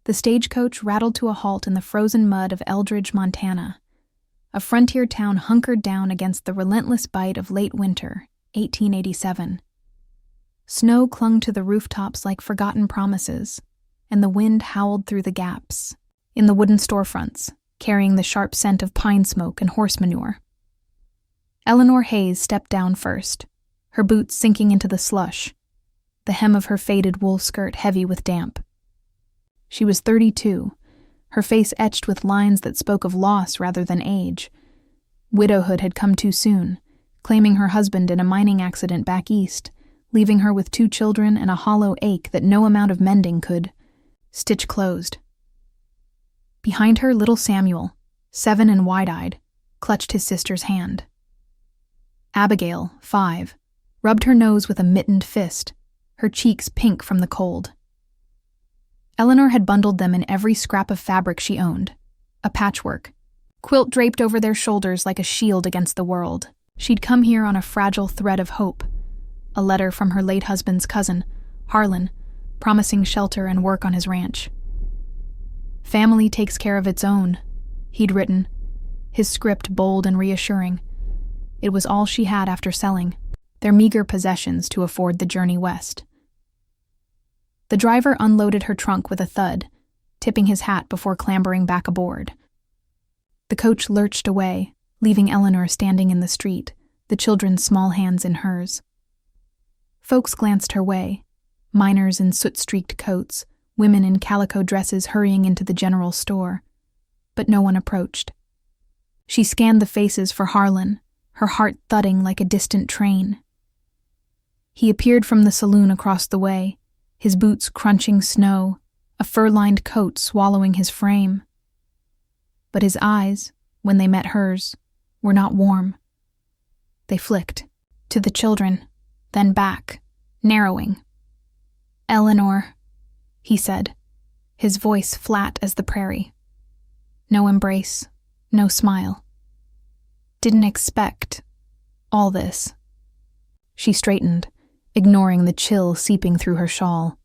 The stagecoach rattled to a halt in the frozen mud of Eldridge, Montana, a frontier town hunkered down against the relentless bite of late winter, 1887. Snow clung to the rooftops like forgotten promises, and the wind howled through the gaps in the wooden storefronts, carrying the sharp scent of pine smoke and horse manure. Eleanor Hayes stepped down first, her boots sinking into the slush, the hem of her faded wool skirt heavy with damp. She was 32, her face etched with lines that spoke of loss rather than age. Widowhood had come too soon, claiming her husband in a mining accident back east, leaving her with 2 children and a hollow ache that no amount of mending could stitch closed. Behind her, little Samuel, 7 and wide-eyed, clutched his sister's hand. Abigail, 5, rubbed her nose with a mittened fist, her cheeks pink from the cold. Eleanor had bundled them in every scrap of fabric she owned, a patchwork, quilt draped over their shoulders like a shield against the world. She'd come here on a fragile thread of hope, a letter from her late husband's cousin, Harlan, promising shelter and work on his ranch. "Family takes care of its own," he'd written, his script bold and reassuring. It was all she had after selling their meager possessions to afford the journey west. The driver unloaded her trunk with a thud, tipping his hat before clambering back aboard. The coach lurched away, leaving Eleanor standing in the street, the children's small hands in hers. Folks glanced her way, miners in soot-streaked coats, women in calico dresses hurrying into the general store, but no one approached. She scanned the faces for Harlan, her heart thudding like a distant train. He appeared from the saloon across the way, his boots crunching snow, a fur-lined coat swallowing his frame. But his eyes, when they met hers, were not warm. They flicked, to the children, then back, narrowing. "Eleanor," he said, his voice flat as the prairie. No embrace, no smile. Didn't expect all this. She straightened, ignoring the chill seeping through her shawl.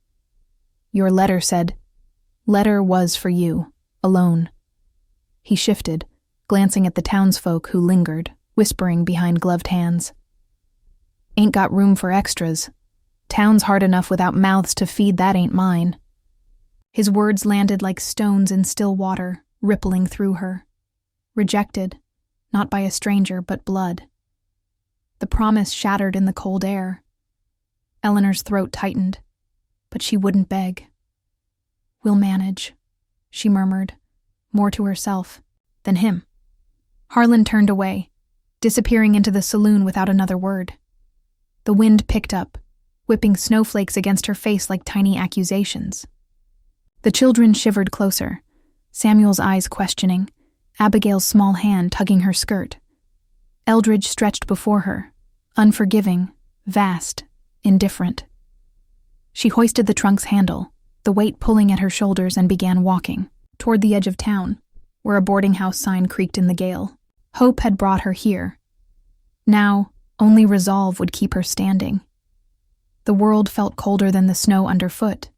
"Your letter said, letter was for you, alone." He shifted, glancing at the townsfolk who lingered, whispering behind gloved hands. "Ain't got room for extras. Town's hard enough without mouths to feed, that ain't mine." His words landed like stones in still water, rippling through her. Rejected, not by a stranger but blood. The promise shattered in the cold air. Eleanor's throat tightened, but she wouldn't beg. "We'll manage," she murmured, more to herself than him. Harlan turned away, disappearing into the saloon without another word. The wind picked up, whipping snowflakes against her face like tiny accusations. The children shivered closer, Samuel's eyes questioning, Abigail's small hand tugging her skirt. Eldridge stretched before her, unforgiving, vast, indifferent. She hoisted the trunk's handle, the weight pulling at her shoulders, and began walking toward the edge of town, where a boarding house sign creaked in the gale. Hope had brought her here. Now, only resolve would keep her standing. The world felt colder than the snow underfoot,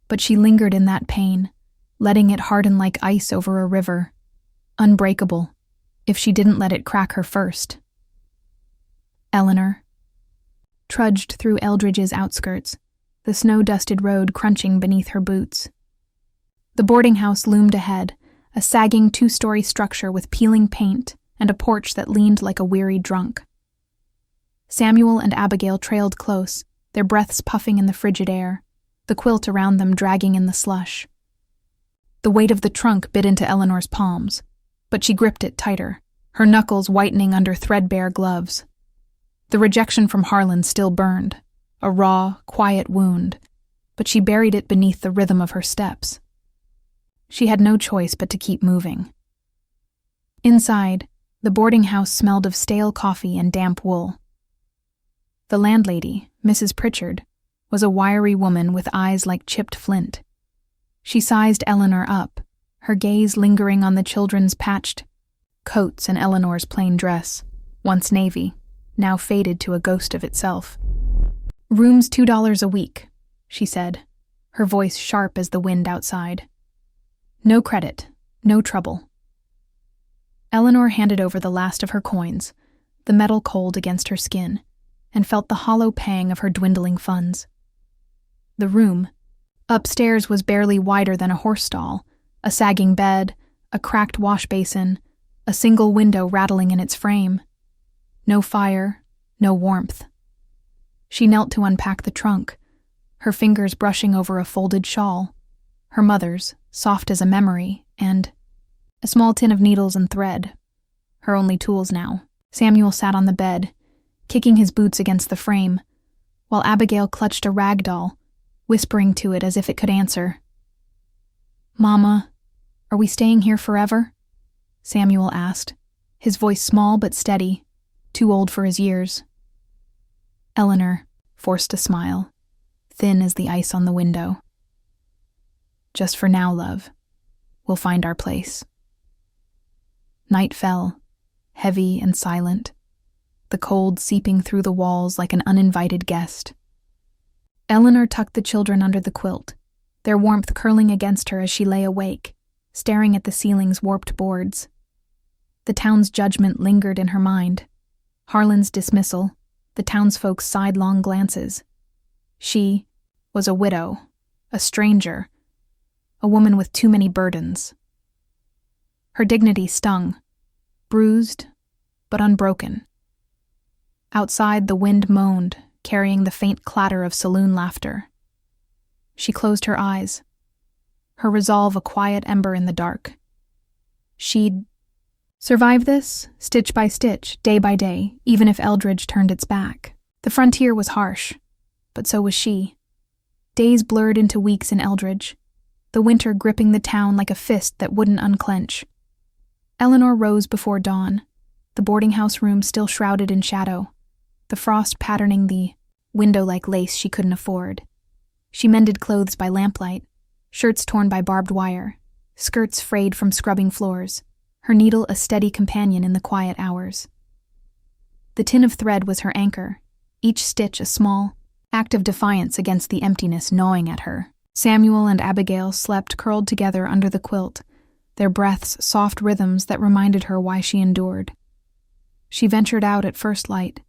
but she lingered in that pain, letting it harden like ice over a river, unbreakable, if she didn't let it crack her first. Eleanor trudged through Eldridge's outskirts, the snow-dusted road crunching beneath her boots. The boarding house loomed ahead, a sagging 2-story structure with peeling paint and a porch that leaned like a weary drunk. Samuel and Abigail trailed close, their breaths puffing in the frigid air, the quilt around them dragging in the slush. The weight of the trunk bit into Eleanor's palms, but she gripped it tighter, her knuckles whitening under threadbare gloves. The rejection from Harlan still burned, a raw, quiet wound, but she buried it beneath the rhythm of her steps. She had no choice but to keep moving. Inside, the boarding house smelled of stale coffee and damp wool. The landlady, Mrs. Pritchard, was a wiry woman with eyes like chipped flint. She sized Eleanor up, her gaze lingering on the children's patched coats and Eleanor's plain dress, once navy, now faded to a ghost of itself. "Room's $2 a week," she said, her voice sharp as the wind outside. No credit, no trouble. Eleanor handed over the last of her coins, the metal cold against her skin, and felt the hollow pang of her dwindling funds. The room, upstairs, was barely wider than a horse stall, a sagging bed, a cracked wash basin, a single window rattling in its frame. No fire, no warmth. She knelt to unpack the trunk, her fingers brushing over a folded shawl, her mother's, soft as a memory, and a small tin of needles and thread, her only tools now. Samuel sat on the bed, kicking his boots against the frame, while Abigail clutched a rag doll, whispering to it as if it could answer. "Mama, are we staying here forever?" Samuel asked, his voice small but steady, too old for his years. Eleanor forced a smile, thin as the ice on the window. "Just for now, love. We'll find our place." Night fell, heavy and silent, the cold seeping through the walls like an uninvited guest. Eleanor tucked the children under the quilt, their warmth curling against her as she lay awake, staring at the ceiling's warped boards. The town's judgment lingered in her mind. Harlan's dismissal, the townsfolk's sidelong glances. She was a widow, a stranger, a woman with too many burdens. Her dignity stung, bruised but unbroken. Outside, the wind moaned, carrying the faint clatter of saloon laughter. She closed her eyes, her resolve a quiet ember in the dark. She'd survive this, stitch by stitch, day by day, even if Eldridge turned its back. The frontier was harsh, but so was she. Days blurred into weeks in Eldridge, the winter gripping the town like a fist that wouldn't unclench. Eleanor rose before dawn, the boarding house room still shrouded in shadow, the frost patterning the window-like lace she couldn't afford. She mended clothes by lamplight, shirts torn by barbed wire, skirts frayed from scrubbing floors, her needle a steady companion in the quiet hours. The tin of thread was her anchor, each stitch a small act of defiance against the emptiness gnawing at her. Samuel and Abigail slept curled together under the quilt, their breaths soft rhythms that reminded her why she endured. She ventured out at first light,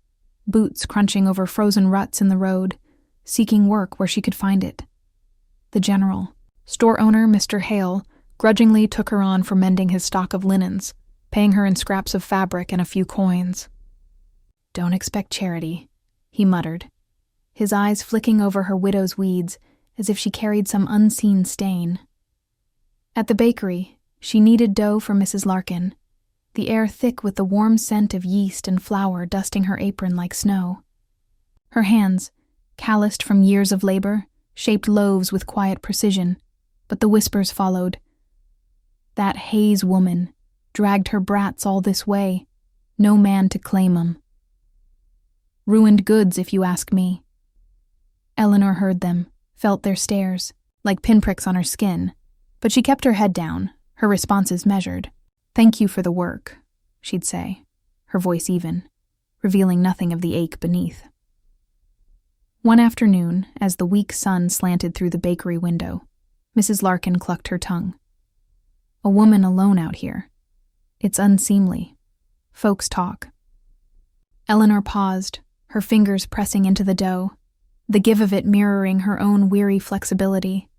boots crunching over frozen ruts in the road, seeking work where she could find it. The general, store owner Mr. Hale, grudgingly took her on for mending his stock of linens, paying her in scraps of fabric and a few coins. "Don't expect charity," he muttered, his eyes flicking over her widow's weeds as if she carried some unseen stain. At the bakery, she kneaded dough for Mrs. Larkin, the air thick with the warm scent of yeast and flour dusting her apron like snow. Her hands, calloused from years of labor, shaped loaves with quiet precision, but the whispers followed. That Hayes woman dragged her brats all this way, no man to claim 'em. Ruined goods, if you ask me. Eleanor heard them, felt their stares, like pinpricks on her skin, but she kept her head down, her responses measured. "Thank you for the work," she'd say, her voice even, revealing nothing of the ache beneath. One afternoon, as the weak sun slanted through the bakery window, Mrs. Larkin clucked her tongue. "A woman alone out here. It's unseemly. Folks talk." Eleanor paused, her fingers pressing into the dough, the give of it mirroring her own weary flexibility.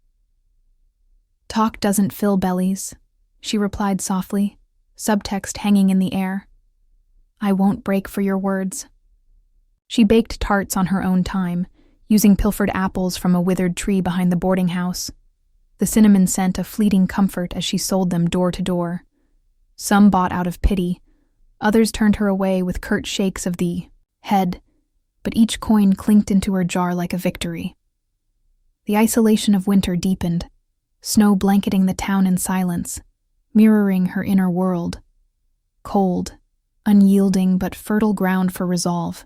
"Talk doesn't fill bellies," she replied softly, subtext hanging in the air. "I won't break for your words." She baked tarts on her own time, using pilfered apples from a withered tree behind the boarding house, the cinnamon scent a fleeting comfort as she sold them door to door. Some bought out of pity, others turned her away with curt shakes of the head, but each coin clinked into her jar like a victory. The isolation of winter deepened, snow blanketing the town in silence, mirroring her inner world. Cold, unyielding but fertile ground for resolve.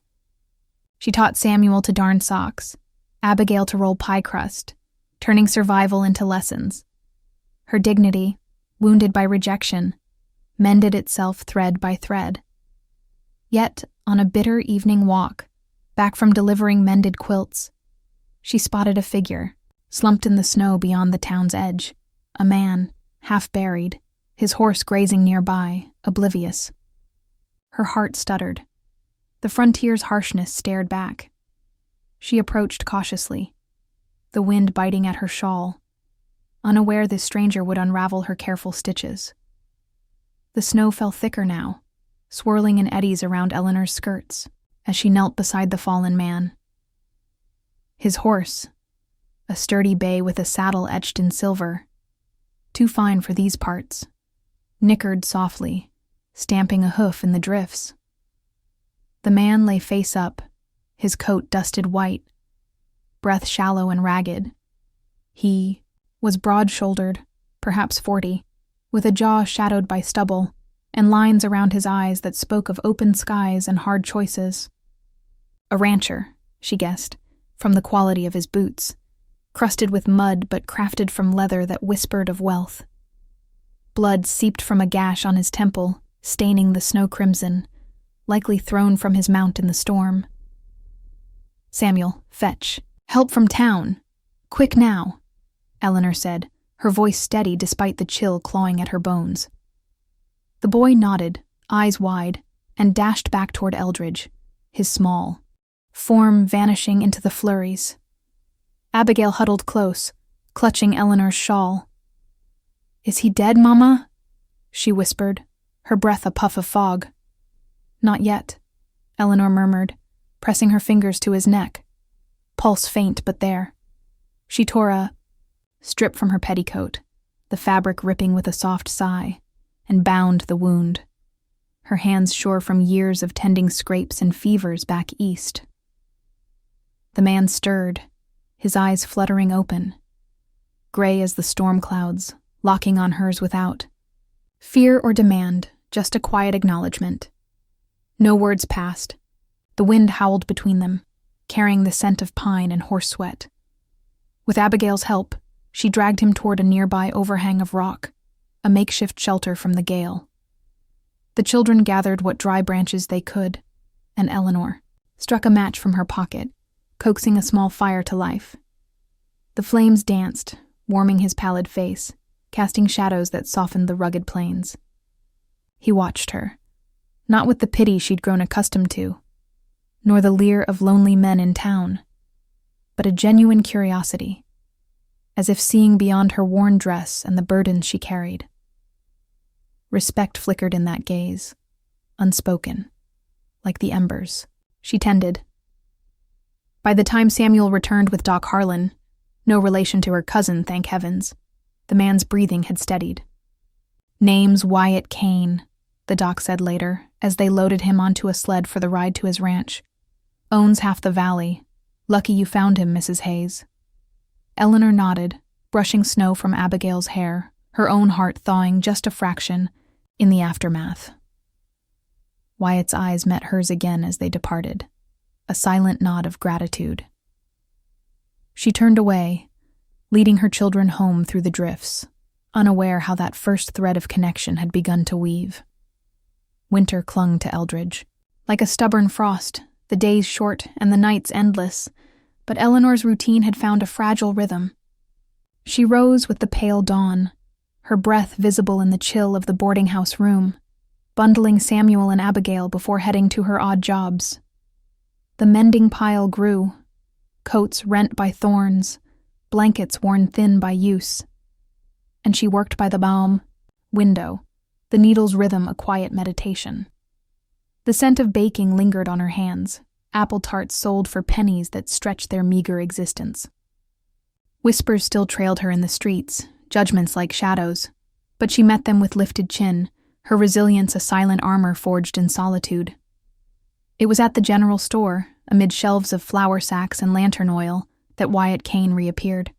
She taught Samuel to darn socks, Abigail to roll pie crust, turning survival into lessons. Her dignity, wounded by rejection, mended itself thread by thread. Yet, on a bitter evening walk, back from delivering mended quilts, she spotted a figure, slumped in the snow beyond the town's edge, a man, half buried, his horse grazing nearby, oblivious. Her heart stuttered. The frontier's harshness stared back. She approached cautiously, the wind biting at her shawl, unaware this stranger would unravel her careful stitches. The snow fell thicker now, swirling in eddies around Eleanor's skirts as she knelt beside the fallen man. His horse, a sturdy bay with a saddle etched in silver, too fine for these parts, nickered softly, stamping a hoof in the drifts. The man lay face up, his coat dusted white, breath shallow and ragged. He was broad-shouldered, perhaps 40, with a jaw shadowed by stubble, and lines around his eyes that spoke of open skies and hard choices. A rancher, she guessed, from the quality of his boots, crusted with mud but crafted from leather that whispered of wealth. Blood seeped from a gash on his temple, staining the snow crimson, likely thrown from his mount in the storm. "Samuel, fetch. Help from town. Quick now," Eleanor said, her voice steady despite the chill clawing at her bones. The boy nodded, eyes wide, and dashed back toward Eldridge, his small form vanishing into the flurries. Abigail huddled close, clutching Eleanor's shawl. "Is he dead, Mama?" she whispered, her breath a puff of fog. "Not yet," Eleanor murmured, pressing her fingers to his neck. Pulse faint but there. She tore a strip from her petticoat, the fabric ripping with a soft sigh, and bound the wound, her hands sure from years of tending scrapes and fevers back east. The man stirred, his eyes fluttering open, gray as the storm clouds, locking on hers without. Fear or demand, just a quiet acknowledgement. No words passed. The wind howled between them, carrying the scent of pine and horse sweat. With Abigail's help, she dragged him toward a nearby overhang of rock, a makeshift shelter from the gale. The children gathered what dry branches they could, and Eleanor struck a match from her pocket, coaxing a small fire to life. The flames danced, warming his pallid face, casting shadows that softened the rugged plains. He watched her, not with the pity she'd grown accustomed to, nor the leer of lonely men in town, but a genuine curiosity, as if seeing beyond her worn dress and the burdens she carried. Respect flickered in that gaze, unspoken, like the embers she tended. By the time Samuel returned with Doc Harlan, no relation to her cousin, thank heavens, the man's breathing had steadied. "Name's Wyatt Kane," the doc said later, as they loaded him onto a sled for the ride to his ranch. "Owns half the valley. Lucky you found him, Mrs. Hayes." Eleanor nodded, brushing snow from Abigail's hair, her own heart thawing just a fraction in the aftermath. Wyatt's eyes met hers again as they departed, a silent nod of gratitude. She turned away, leading her children home through the drifts, unaware how that first thread of connection had begun to weave. Winter clung to Eldridge. Like a stubborn frost, the days short and the nights endless, but Eleanor's routine had found a fragile rhythm. She rose with the pale dawn, her breath visible in the chill of the boarding house room, bundling Samuel and Abigail before heading to her odd jobs. The mending pile grew, coats rent by thorns, blankets worn thin by use. And she worked by the balm window, the needle's rhythm a quiet meditation. The scent of baking lingered on her hands, apple tarts sold for pennies that stretched their meager existence. Whispers still trailed her in the streets, judgments like shadows, but she met them with lifted chin, her resilience a silent armor forged in solitude. It was at the general store, amid shelves of flour sacks and lantern oil, that Wyatt Kane reappeared.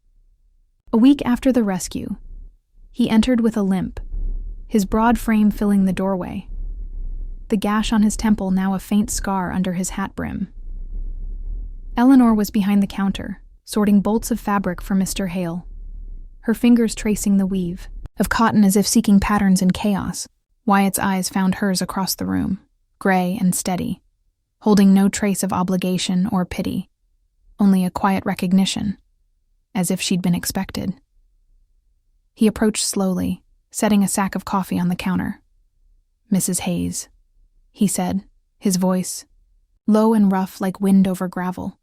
A week after the rescue, he entered with a limp, his broad frame filling the doorway, the gash on his temple now a faint scar under his hat brim. Eleanor was behind the counter, sorting bolts of fabric for Mr. Hale, her fingers tracing the weave, of cotton as if seeking patterns in chaos. Wyatt's eyes found hers across the room, gray and steady, holding no trace of obligation or pity, only a quiet recognition, as if she'd been expected. He approached slowly, setting a sack of coffee on the counter. "Mrs. Hayes," he said, his voice low and rough like wind over gravel.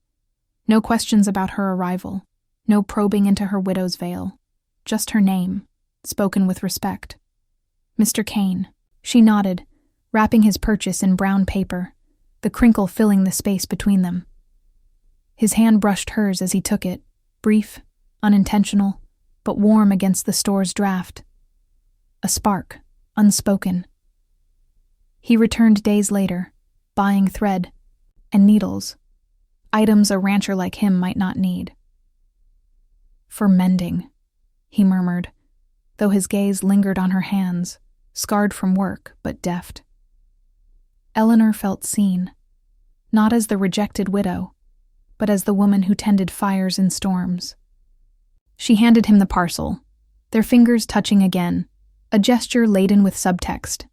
No questions about her arrival, no probing into her widow's veil, just her name, spoken with respect. "Mr. Kane." She nodded, wrapping his purchase in brown paper, the crinkle filling the space between them. His hand brushed hers as he took it, brief, unintentional, but warm against the store's draft. A spark, unspoken. He returned days later, buying thread and needles, items a rancher like him might not need. "For mending," he murmured, though his gaze lingered on her hands, scarred from work but deft. Eleanor felt seen, not as the rejected widow, but as the woman who tended fires in storms. She handed him the parcel, their fingers touching again, a gesture laden with subtext.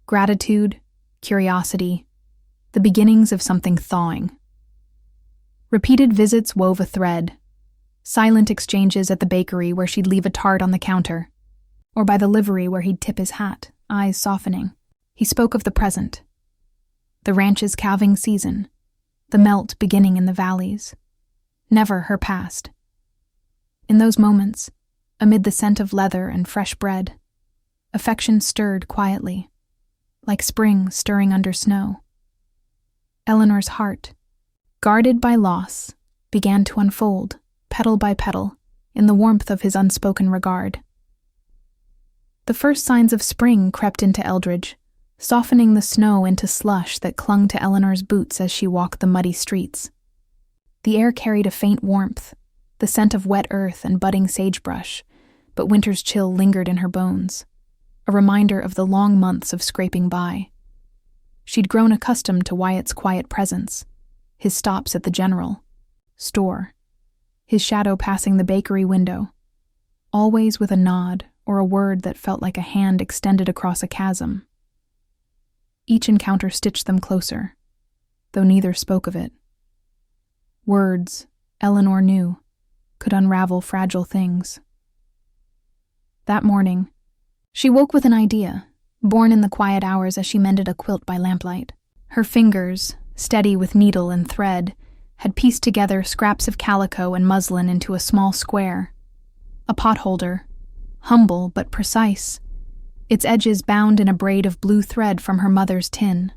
Gratitude, curiosity, the beginnings of something thawing. Repeated visits wove a thread, silent exchanges at the bakery where she'd leave a tart on the counter, or by the livery where he'd tip his hat, eyes softening. He spoke of the present, the ranch's calving season, the melt beginning in the valleys, never her past. In those moments, amid the scent of leather and fresh bread, affection stirred quietly, like spring stirring under snow. Eleanor's heart, guarded by loss, began to unfold, petal by petal, in the warmth of his unspoken regard. The first signs of spring crept into Eldridge, softening the snow into slush that clung to Eleanor's boots as she walked the muddy streets. The air carried a faint warmth, the scent of wet earth and budding sagebrush, but winter's chill lingered in her bones, a reminder of the long months of scraping by. She'd grown accustomed to Wyatt's quiet presence, his stops at the general store, his shadow passing the bakery window, always with a nod or a word that felt like a hand extended across a chasm. Each encounter stitched them closer, though neither spoke of it. Words, Eleanor knew, could unravel fragile things. That morning, she woke with an idea, born in the quiet hours as she mended a quilt by lamplight. Her fingers, steady with needle and thread, had pieced together scraps of calico and muslin into a small square. A potholder, humble but precise, its edges bound in a braid of blue thread from her mother's tin.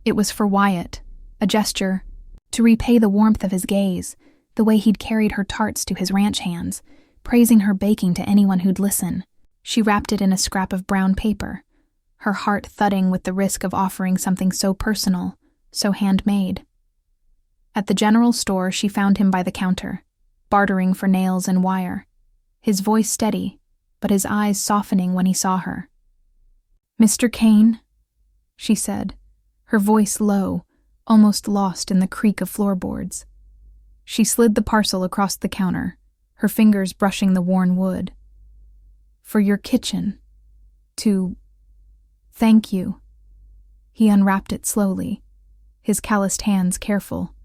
It was for Wyatt, a gesture to repay the warmth of his gaze, the way he'd carried her tarts to his ranch hands, praising her baking to anyone who'd listen. She wrapped it in a scrap of brown paper, her heart thudding with the risk of offering something so personal, so handmade. At the general store, she found him by the counter, bartering for nails and wire, his voice steady, but his eyes softening when he saw her. "Mr. Kane," she said, her voice low, almost lost in the creak of floorboards. She slid the parcel across the counter, her fingers brushing the worn wood. "For your kitchen. Thank you." He unwrapped it slowly, his calloused hands careful,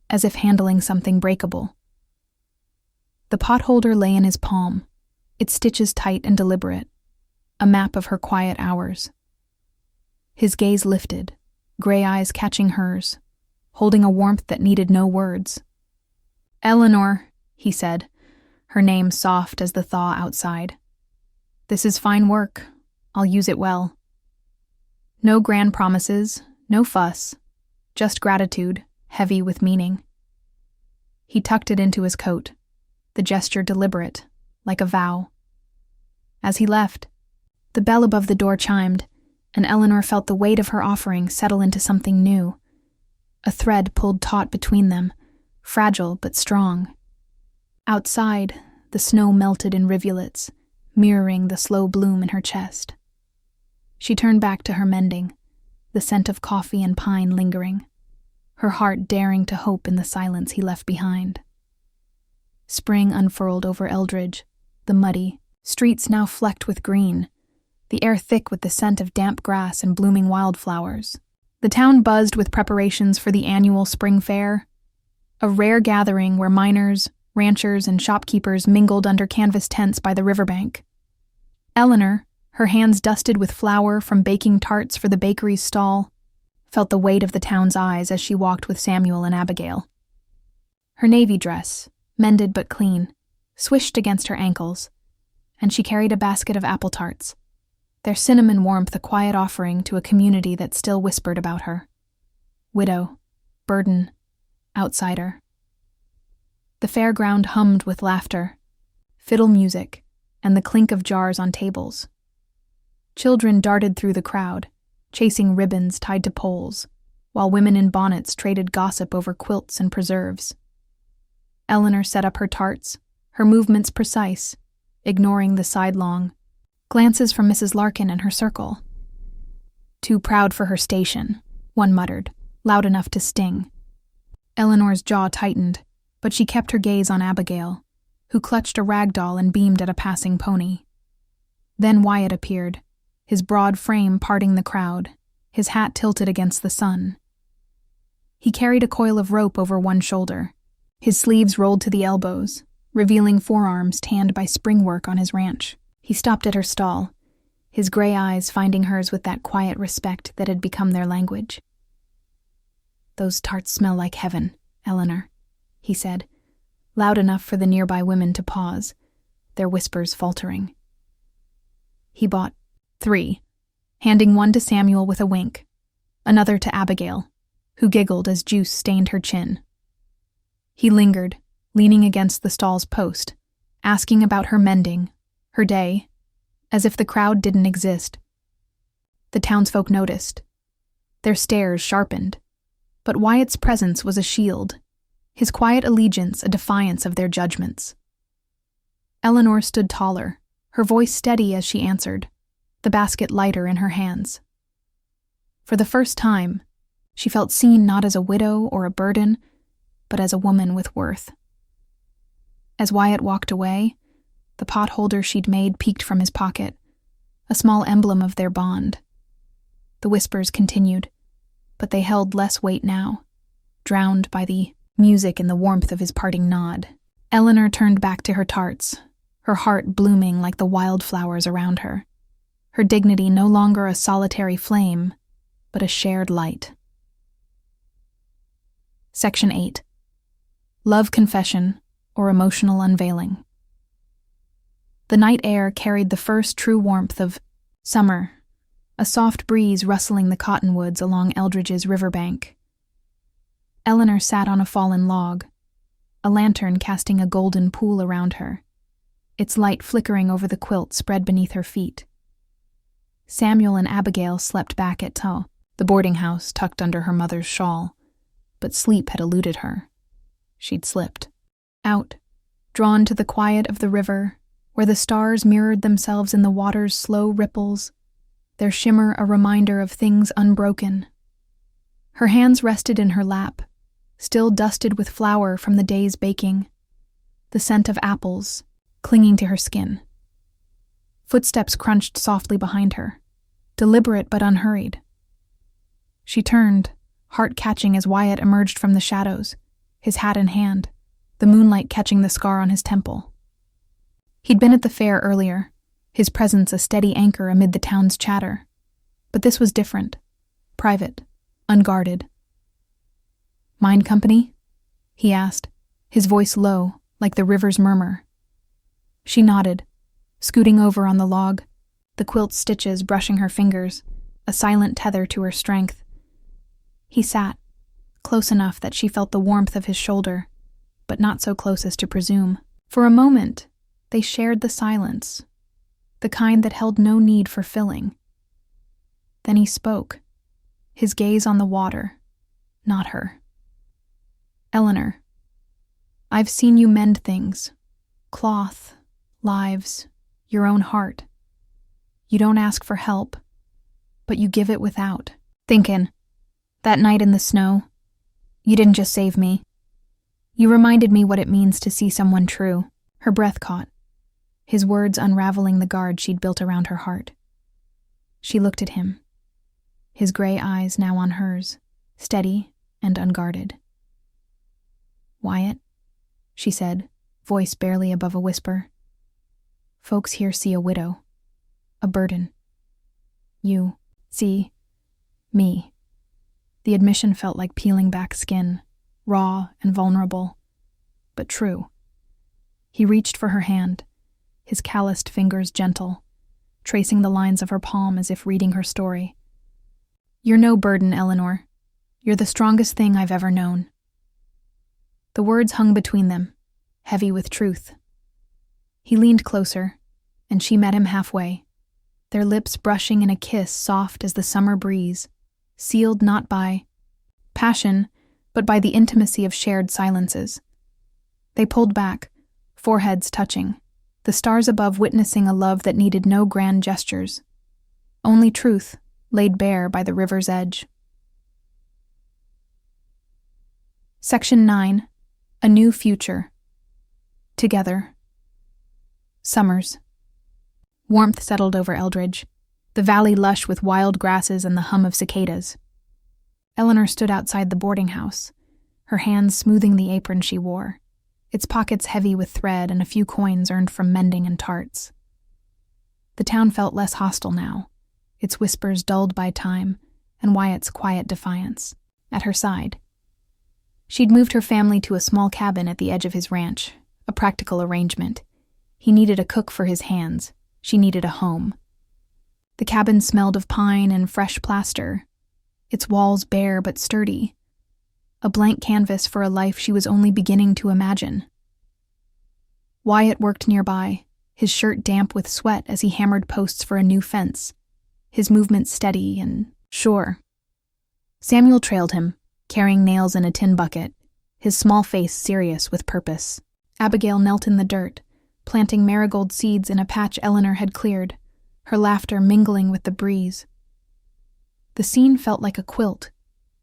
as if handling something breakable. The potholder lay in his palm, its stitches tight and deliberate, a map of her quiet hours. His gaze lifted, gray eyes catching hers, holding a warmth that needed no words. "Eleanor," he said, her name soft as the thaw outside. "This is fine work. I'll use it well. No grand promises, no fuss, just gratitude, heavy with meaning." He tucked it into his coat, the gesture deliberate, like a vow. As he left, the bell above the door chimed, and Eleanor felt the weight of her offering settle into something new. A thread pulled taut between them, fragile but strong. Outside, the snow melted in rivulets, mirroring the slow bloom in her chest. She turned back to her mending, the scent of coffee and pine lingering, her heart daring to hope in the silence he left behind. Spring unfurled over Eldridge, the muddy streets now flecked with green, the air thick with the scent of damp grass and blooming wildflowers. The town buzzed with preparations for the annual spring fair, a rare gathering where miners, ranchers, and shopkeepers mingled under canvas tents by the riverbank. Eleanor, her hands dusted with flour from baking tarts for the bakery's stall, felt the weight of the town's eyes as she walked with Samuel and Abigail. Her navy dress, mended but clean, swished against her ankles, and she carried a basket of apple tarts, their cinnamon warmth a quiet offering to a community that still whispered about her. Widow, burden, outsider. The fairground hummed with laughter, fiddle music, and the clink of jars on tables. Children darted through the crowd, chasing ribbons tied to poles, while women in bonnets traded gossip over quilts and preserves. Eleanor set up her tarts, her movements precise, ignoring the sidelong glances from Mrs. Larkin and her circle. Too proud for her station, one muttered, loud enough to sting. Eleanor's jaw tightened, but she kept her gaze on Abigail, who clutched a rag doll and beamed at a passing pony. Then Wyatt appeared, his broad frame parting the crowd, his hat tilted against the sun. He carried a coil of rope over one shoulder, his sleeves rolled to the elbows, revealing forearms tanned by spring work on his ranch. He stopped at her stall, his gray eyes finding hers with that quiet respect that had become their language. "Those tarts smell like heaven, Eleanor," he said, loud enough for the nearby women to pause, their whispers faltering. He bought 3, handing one to Samuel with a wink, another to Abigail, who giggled as juice stained her chin. He lingered, leaning against the stall's post, asking about her mending, her day, as if the crowd didn't exist. The townsfolk noticed. Their stares sharpened, but Wyatt's presence was a shield, his quiet allegiance a defiance of their judgments. Eleanor stood taller, her voice steady as she answered, the basket lighter in her hands. For the first time, she felt seen not as a widow or a burden, but as a woman with worth. As Wyatt walked away, the potholder she'd made peeked from his pocket, a small emblem of their bond. The whispers continued, but they held less weight now, drowned by the music and the warmth of his parting nod. Eleanor turned back to her tarts, her heart blooming like the wildflowers around her, her dignity no longer a solitary flame, but a shared light. Section 8. Love Confession, or Emotional Unveiling. The night air carried the first true warmth of summer, a soft breeze rustling the cottonwoods along Eldridge's riverbank. Eleanor sat on a fallen log, a lantern casting a golden pool around her, its light flickering over the quilt spread beneath her feet. Samuel and Abigail slept back at the boarding house tucked under her mother's shawl, but sleep had eluded her. She'd slipped. Out, drawn to the quiet of the river, where the stars mirrored themselves in the water's slow ripples, their shimmer a reminder of things unbroken. Her hands rested in her lap, still dusted with flour from the day's baking, the scent of apples clinging to her skin. Footsteps crunched softly behind her, deliberate but unhurried. She turned, heart catching as Wyatt emerged from the shadows, his hat in hand, the moonlight catching the scar on his temple. He'd been at the fair earlier, his presence a steady anchor amid the town's chatter. But this was different, private, unguarded. "Mind company?" he asked, his voice low, like the river's murmur. She nodded, scooting over on the log, the quilt stitches brushing her fingers, a silent tether to her strength. He sat, close enough that she felt the warmth of his shoulder, but not so close as to presume. For a moment, they shared the silence, the kind that held no need for filling. Then he spoke, his gaze on the water, not her. "Eleanor, I've seen you mend things, cloth, lives, your own heart. You don't ask for help, but you give it without. Thinkin', that night in the snow, you didn't just save me. You reminded me what it means to see someone true." Her breath caught, his words unraveling the guard she'd built around her heart. She looked at him, his gray eyes now on hers, steady and unguarded. "Wyatt," she said, voice barely above a whisper, "folks here see a widow, a burden. You, see, me. The admission felt like peeling back skin, raw and vulnerable, but true. He reached for her hand, his calloused fingers gentle, tracing the lines of her palm as if reading her story. You're no burden, Eleanor. You're the strongest thing I've ever known. The words hung between them, heavy with truth. He leaned closer, and she met him halfway, their lips brushing in a kiss soft as the summer breeze, sealed not by passion, but by the intimacy of shared silences. They pulled back, foreheads touching, the stars above witnessing a love that needed no grand gestures, only truth laid bare by the river's edge. Section 9. A New Future. Together. Summers. Warmth settled over Eldridge, the valley lush with wild grasses and the hum of cicadas. Eleanor stood outside the boarding house, her hands smoothing the apron she wore, its pockets heavy with thread and a few coins earned from mending and tarts. The town felt less hostile now, its whispers dulled by time and Wyatt's quiet defiance. At her side, she'd moved her family to a small cabin at the edge of his ranch, a practical arrangement. He needed a cook for his hands. She needed a home. The cabin smelled of pine and fresh plaster, its walls bare but sturdy, a blank canvas for a life she was only beginning to imagine. Wyatt worked nearby, his shirt damp with sweat as he hammered posts for a new fence, his movements steady and sure. Samuel trailed him, carrying nails in a tin bucket, his small face serious with purpose. Abigail knelt in the dirt, planting marigold seeds in a patch Eleanor had cleared, her laughter mingling with the breeze. The scene felt like a quilt,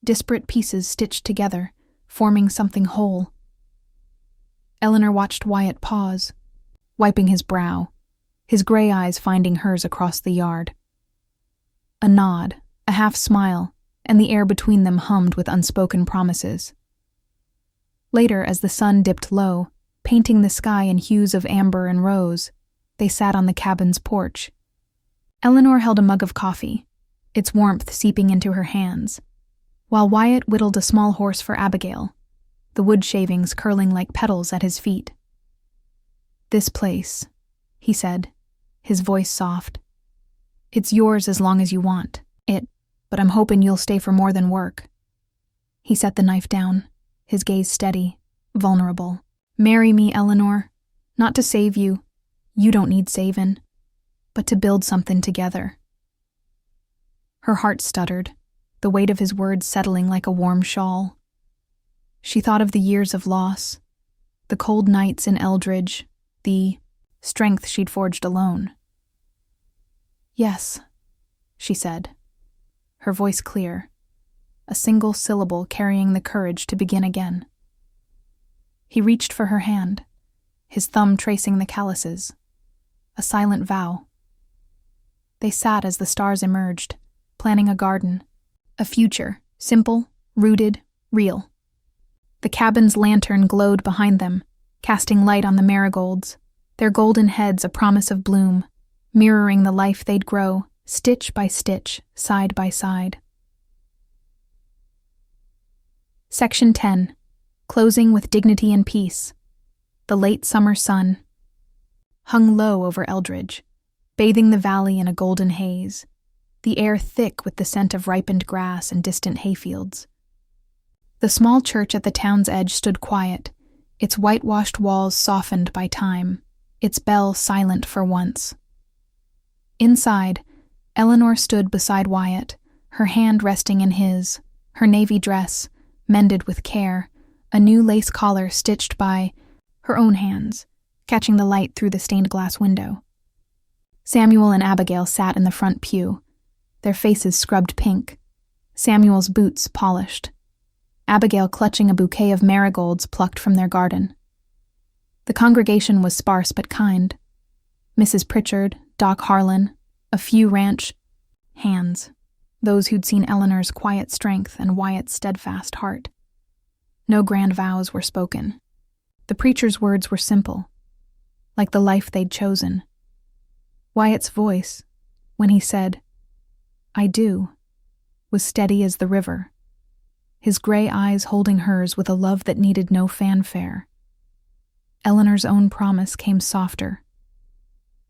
disparate pieces stitched together, forming something whole. Eleanor watched Wyatt pause, wiping his brow, his gray eyes finding hers across the yard. A nod, a half smile, and the air between them hummed with unspoken promises. Later, as the sun dipped low, painting the sky in hues of amber and rose, they sat on the cabin's porch. Eleanor held a mug of coffee, its warmth seeping into her hands, while Wyatt whittled a small horse for Abigail, the wood shavings curling like petals at his feet. "This place," he said, his voice soft. "It's yours as long as you want it, but I'm hoping you'll stay for more than work." He set the knife down, his gaze steady, vulnerable. "Marry me, Eleanor. Not to save you. You don't need savin'. But to build something together." Her heart stuttered, the weight of his words settling like a warm shawl. She thought of the years of loss, the cold nights in Eldridge, the strength she'd forged alone. "Yes," she said, her voice clear, a single syllable carrying the courage to begin again. He reached for her hand, his thumb tracing the calluses, a silent vow. They sat as the stars emerged, planning a garden, a future, simple, rooted, real. The cabin's lantern glowed behind them, casting light on the marigolds, their golden heads a promise of bloom, mirroring the life they'd grow, stitch by stitch, side by side. Section 10. Closing with dignity and peace. The late summer sun hung low over Eldridge, bathing the valley in a golden haze, the air thick with the scent of ripened grass and distant hayfields. The small church at the town's edge stood quiet, its whitewashed walls softened by time, its bell silent for once. Inside, Eleanor stood beside Wyatt, her hand resting in his, her navy dress, mended with care, a new lace collar stitched by her own hands, catching the light through the stained glass window. Samuel and Abigail sat in the front pew, their faces scrubbed pink, Samuel's boots polished, Abigail clutching a bouquet of marigolds plucked from their garden. The congregation was sparse but kind. Mrs. Pritchard, Doc Harlan, a few ranch hands, those who'd seen Eleanor's quiet strength and Wyatt's steadfast heart. No grand vows were spoken. The preacher's words were simple, like the life they'd chosen. Wyatt's voice, when he said, "I do," was steady as the river, his gray eyes holding hers with a love that needed no fanfare. Eleanor's own promise came softer,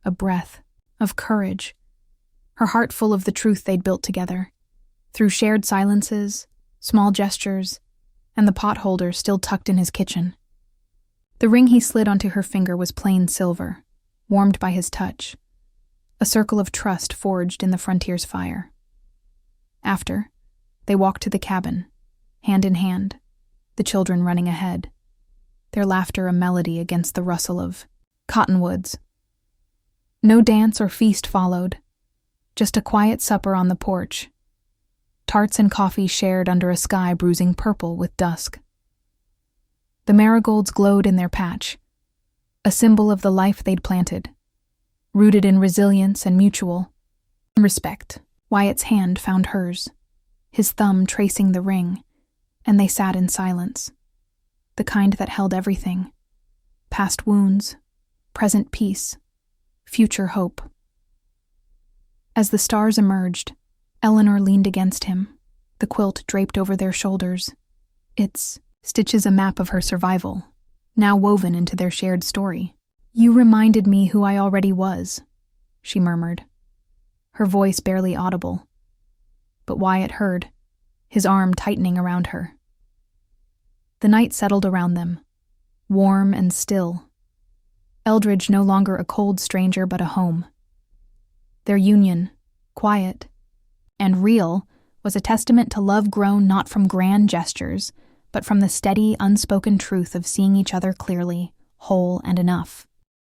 a breath of courage, her heart full of the truth they'd built together, through shared silences, small gestures, and the potholder still tucked in his kitchen. The ring he slid onto her finger was plain silver, warmed by his touch, a circle of trust forged in the frontier's fire. After, they walked to the cabin, hand in hand, the children running ahead, their laughter a melody against the rustle of cottonwoods. No dance or feast followed, just a quiet supper on the porch, tarts and coffee shared under a sky bruising purple with dusk. The marigolds glowed in their patch, a symbol of the life they'd planted, rooted in resilience and mutual respect. Wyatt's hand found hers, his thumb tracing the ring, and they sat in silence, the kind that held everything: past wounds, present peace, future hope. As the stars emerged, Eleanor leaned against him, the quilt draped over their shoulders. Its stitches a map of her survival, now woven into their shared story. "You reminded me who I already was," she murmured, her voice barely audible. But Wyatt heard, his arm tightening around her. The night settled around them, warm and still. Eldridge no longer a cold stranger but a home. Their union, quiet and real, was a testament to love grown not from grand gestures, but from the steady, unspoken truth of seeing each other clearly, whole and enough.